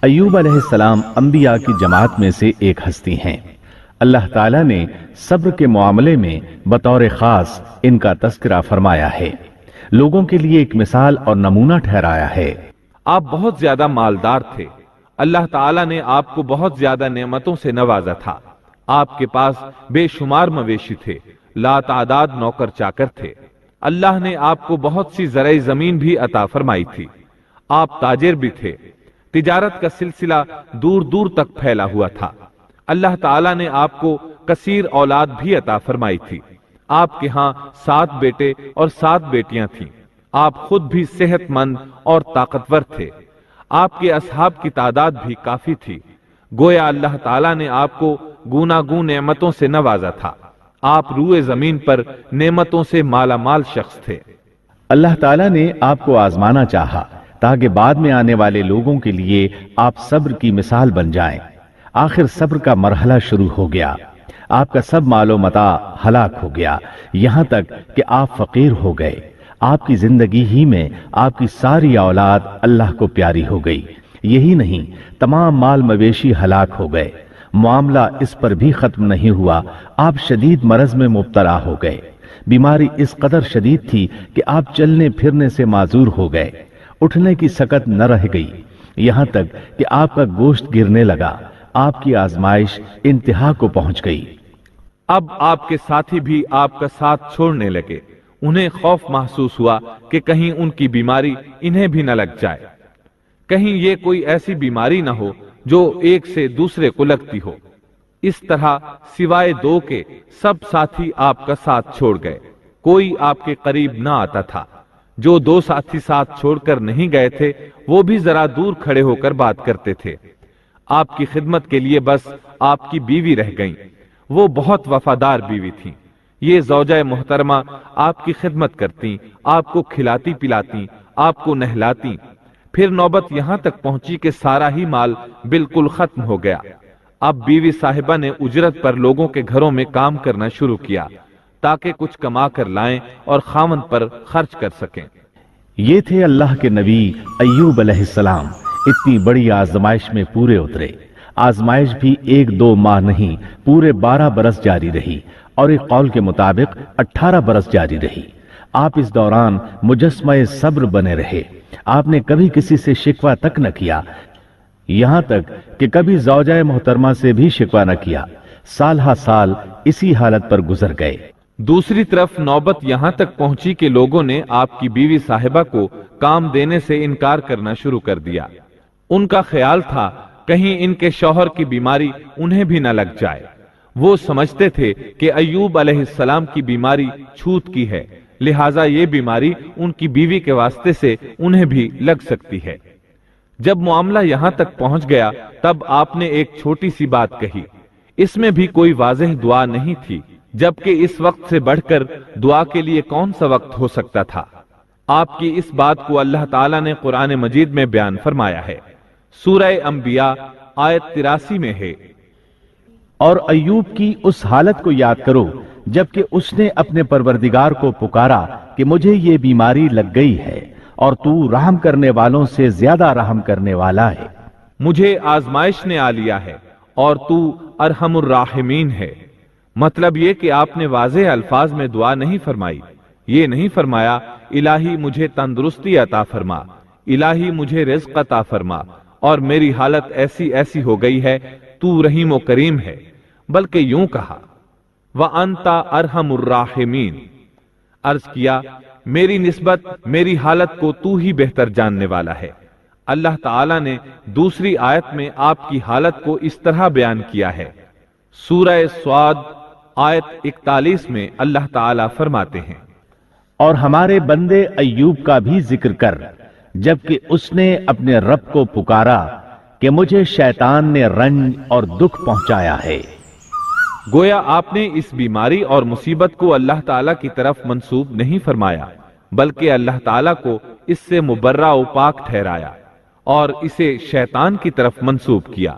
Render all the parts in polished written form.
ایوب علیہ السلام انبیاء کی جماعت میں سے ایک ہستی ہیں۔ اللہ تعالیٰ نے صبر کے معاملے میں بطور خاص ان کا تذکرہ فرمایا ہے، لوگوں کے لیے ایک مثال اور نمونہ ٹھہرایا ہے۔ آپ بہت زیادہ مالدار تھے، اللہ تعالیٰ نے آپ کو بہت زیادہ نعمتوں سے نوازا تھا۔ آپ کے پاس بے شمار مویشی تھے، لا تعداد نوکر چاکر تھے۔ اللہ نے آپ کو بہت سی زرعی زمین بھی عطا فرمائی تھی۔ آپ تاجر بھی تھے، تجارت کا سلسلہ دور دور تک پھیلا ہوا تھا۔ اللہ تعالیٰ نے آپ کو کثیر اولاد بھی عطا فرمائی تھی۔ آپ کے ہاں 7 بیٹے اور 7 بیٹیاں تھیں۔ آپ خود بھی صحت مند اور طاقتور تھے۔ آپ کے اصحاب کی تعداد بھی کافی تھی۔ گویا اللہ تعالیٰ نے آپ کو گوناگون نعمتوں سے نوازا تھا۔ آپ روئے زمین پر نعمتوں سے مالا مال شخص تھے۔ اللہ تعالیٰ نے آپ کو آزمانا چاہا تاکہ بعد میں آنے والے لوگوں کے لیے آپ صبر کی مثال بن جائیں۔ آخر صبر کا مرحلہ شروع ہو گیا۔ آپ کا سب مال و متاع ہلاک ہو گیا، یہاں تک کہ آپ فقیر ہو گئے۔ آپ کی زندگی ہی میں آپ کی ساری اولاد اللہ کو پیاری ہو گئی۔ یہی نہیں، تمام مال مویشی ہلاک ہو گئے۔ معاملہ اس پر بھی ختم نہیں ہوا، آپ شدید مرض میں مبتلا ہو گئے۔ بیماری اس قدر شدید تھی کہ آپ چلنے پھرنے سے معذور ہو گئے، اٹھنے کی سکت نہ رہ گئی، یہاں تک کہ آپ کا گوشت گرنے لگا۔ آپ کی آزمائش انتہا کو پہنچ گئی۔ اب آپ کے ساتھی بھی آپ کا ساتھ چھوڑنے لگے۔ انہیں خوف محسوس ہوا کہ کہیں ان کی بیماری انہیں بھی نہ لگ جائے، کہیں یہ کوئی ایسی بیماری نہ ہو جو ایک سے دوسرے کو لگتی ہو۔ اس طرح سوائے 2 کے سب ساتھی آپ کا ساتھ چھوڑ گئے، کوئی آپ کے قریب نہ آتا تھا۔ جو 2 ساتھی ساتھ چھوڑ کر نہیں گئے تھے وہ بھی ذرا دور کھڑے ہو کر بات کرتے تھے۔ آپ کی خدمت کے لیے بس آپ کی بیوی رہ گئیں، وہ بہت وفادار بیوی تھیں۔ یہ زوجہ محترمہ آپ کی خدمت کرتی، آپ کو کھلاتی پلاتی، آپ کو نہلاتی۔ پھر نوبت یہاں تک پہنچی کہ سارا ہی مال بالکل ختم ہو گیا۔ اب بیوی صاحبہ نے اجرت پر لوگوں کے گھروں میں کام کرنا شروع کیا تاکہ کچھ کما کر لائیں اور خاوند پر خرچ کر سکیں۔ یہ تھے اللہ کے نبی ایوب علیہ السلام، اتنی بڑی آزمائش میں پورے اترے۔ آزمائش بھی 1-2 ماہ نہیں، پورے 12 برس جاری رہی، اور ایک قول کے مطابق 18 برس جاری رہی۔ آپ اس دوران مجسمہ صبر بنے رہے۔ آپ نے کبھی کسی سے شکوہ تک نہ کیا، یہاں تک کہ کبھی زوجہ محترمہ سے بھی شکوہ نہ کیا۔ سال ہا سال اسی حالت پر گزر گئے۔ دوسری طرف نوبت یہاں تک پہنچی کہ لوگوں نے آپ کی بیوی صاحبہ کو کام دینے سے انکار کرنا شروع کر دیا۔ ان کا خیال تھا کہیں ان کے شوہر کی بیماری انہیں بھی نہ لگ جائے۔ وہ سمجھتے تھے کہ ایوب علیہ السلام کی بیماری چھوت کی ہے، لہٰذا یہ بیماری ان کی بیوی کے واسطے سے انہیں بھی لگ سکتی ہے۔ جب معاملہ یہاں تک پہنچ گیا تب آپ نے ایک چھوٹی سی بات کہی، اس میں بھی کوئی واضح دعا نہیں تھی، جبکہ اس وقت سے بڑھ کر دعا کے لیے کون سا وقت ہو سکتا تھا۔ آپ کی اس بات کو اللہ تعالیٰ نے قرآن مجید میں بیان فرمایا ہے۔ سورہ انبیاء آیت 83 میں ہے، اور ایوب کی اس حالت کو یاد کرو جبکہ اس نے اپنے پروردگار کو پکارا کہ مجھے یہ بیماری لگ گئی ہے اور تو رحم کرنے والوں سے زیادہ رحم کرنے والا ہے۔ مجھے آزمائش نے آ لیا ہے اور تو ارحم الراحمین ہے۔ مطلب یہ کہ آپ نے واضح الفاظ میں دعا نہیں فرمائی، یہ نہیں فرمایا الہی مجھے تندرستی عطا فرما، الہی مجھے رزق عطا فرما اور میری حالت ایسی ایسی ہو گئی ہے، تو رحیم و کریم ہے، بلکہ یوں کہا وَأَنْتَ أَرْحَمُ الرَّاحِمِينَ، عرض کیا میری نسبت میری حالت کو تو ہی بہتر جاننے والا ہے۔ اللہ تعالیٰ نے دوسری آیت میں آپ کی حالت کو اس طرح بیان کیا ہے۔ سورہ صاد آیت 41 میں اللہ تعالیٰ فرماتے ہیں، اور ہمارے بندے ایوب کا بھی ذکر کر جبکہ اس نے اپنے رب کو پکارا کہ مجھے شیطان نے رنج اور دکھ پہنچایا ہے۔ گویا آپ نے اس بیماری اور مصیبت کو اللہ تعالیٰ کی طرف منسوب نہیں فرمایا، بلکہ اللہ تعالیٰ کو اس سے مبرہ و پاک ٹھہرایا اور اسے شیطان کی طرف منسوب کیا۔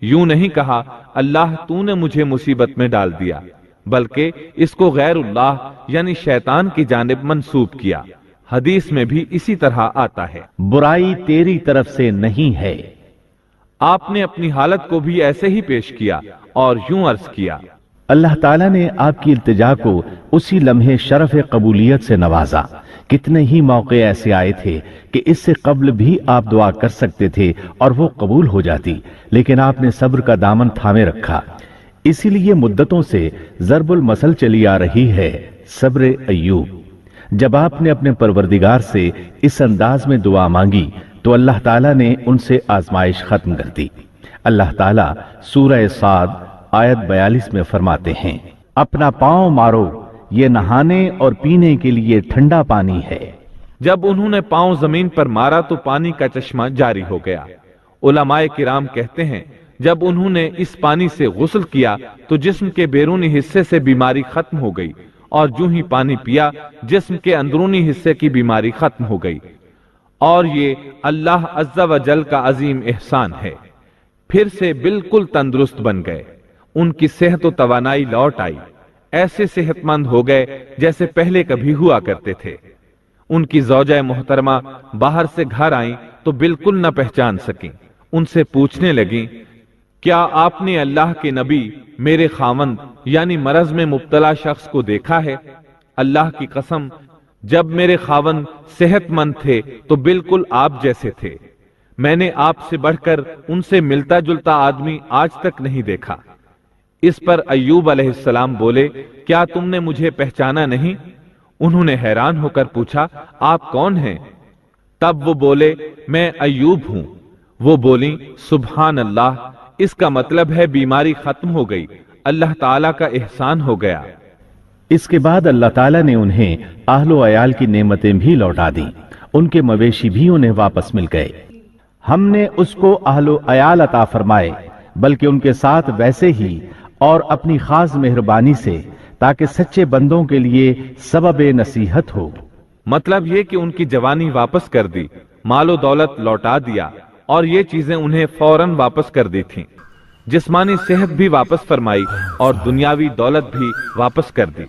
یوں نہیں کہا اللہ تو نے مجھے مصیبت میں ڈال دیا، بلکہ اس کو غیر اللہ یعنی شیطان کی جانب منسوب کیا۔ حدیث میں بھی اسی طرح آتا ہے، برائی تیری طرف سے نہیں ہے۔ آپ نے اپنی حالت کو بھی ایسے ہی پیش کیا اور یوں عرض کیا، اللہ تعالیٰ نے آپ کی التجا کو اسی لمحے شرف قبولیت سے نوازا۔ کتنے ہی موقع ایسے آئے تھے کہ اس سے قبل بھی آپ دعا کر سکتے تھے اور وہ قبول ہو جاتی، لیکن آپ نے صبر کا دامن تھامے رکھا۔ اسی لیے مدتوں سے ضرب المثل چلی آ رہی ہے، صبر ایوب۔ جب آپ نے اپنے پروردگار سے اس انداز میں دعا مانگی تو اللہ تعالیٰ نے ان سے آزمائش ختم کر دی۔ اللہ تعالیٰ سورہ صاد آیت 42 میں فرماتے ہیں، اپنا پاؤں مارو، یہ نہانے اور پینے کے لیے ٹھنڈا پانی ہے۔ جب انہوں نے پاؤں زمین پر مارا تو پانی کا چشمہ جاری ہو گیا۔ علماء کرام کہتے ہیں جب انہوں نے اس پانی سے غسل کیا تو جسم کے بیرونی حصے سے بیماری ختم ہو گئی، اور جو ہی پانی پیا جسم کے اندرونی حصے کی بیماری ختم ہو گئی، اور یہ اللہ عز و جل کا عظیم احسان ہے۔ پھر سے بالکل تندرست بن گئے، ان کی صحت و توانائی لوٹ آئی، ایسے صحت مند ہو گئے جیسے پہلے کبھی ہوا کرتے تھے۔ ان کی زوجہ محترمہ باہر سے گھر آئیں تو بالکل نہ پہچان سکیں۔ ان سے پوچھنے لگیں، کیا آپ نے اللہ کے نبی میرے خاوند یعنی مرض میں مبتلا شخص کو دیکھا ہے؟ اللہ کی قسم، جب میرے خاوند صحت مند تھے تو بالکل آپ جیسے تھے، میں نے آپ سے بڑھ کر ان سے ملتا جلتا آدمی آج تک نہیں دیکھا۔ اس پر ایوب علیہ السلام بولے، کیا تم نے مجھے پہچانا نہیں؟ انہوں نے حیران ہو کر پوچھا، آپ کون ہیں؟ تب وہ بولے، میں ایوب ہوں۔ وہ بولیں، سبحان اللہ، اس کا مطلب ہے بیماری ختم ہو گئی، اللہ تعالیٰ کا احسان ہو گیا۔ اس کے بعد اللہ تعالیٰ نے انہیں اہل و عیال کی نعمتیں بھی لوٹا دیں، ان کے مویشی بھی انہیں واپس مل گئے۔ ہم نے اس کو اہل و عیال عطا فرمائے، بلکہ ان کے ساتھ ویسے ہی اور اپنی خاص مہربانی سے، تاکہ سچے بندوں کے لیے سبب نصیحت ہو۔ مطلب یہ کہ ان کی جوانی واپس کر دی، مال و دولت لوٹا دیا، اور یہ چیزیں انہیں فوراً واپس کر دی تھیں۔ جسمانی صحت بھی واپس فرمائی اور دنیاوی دولت بھی واپس کر دی۔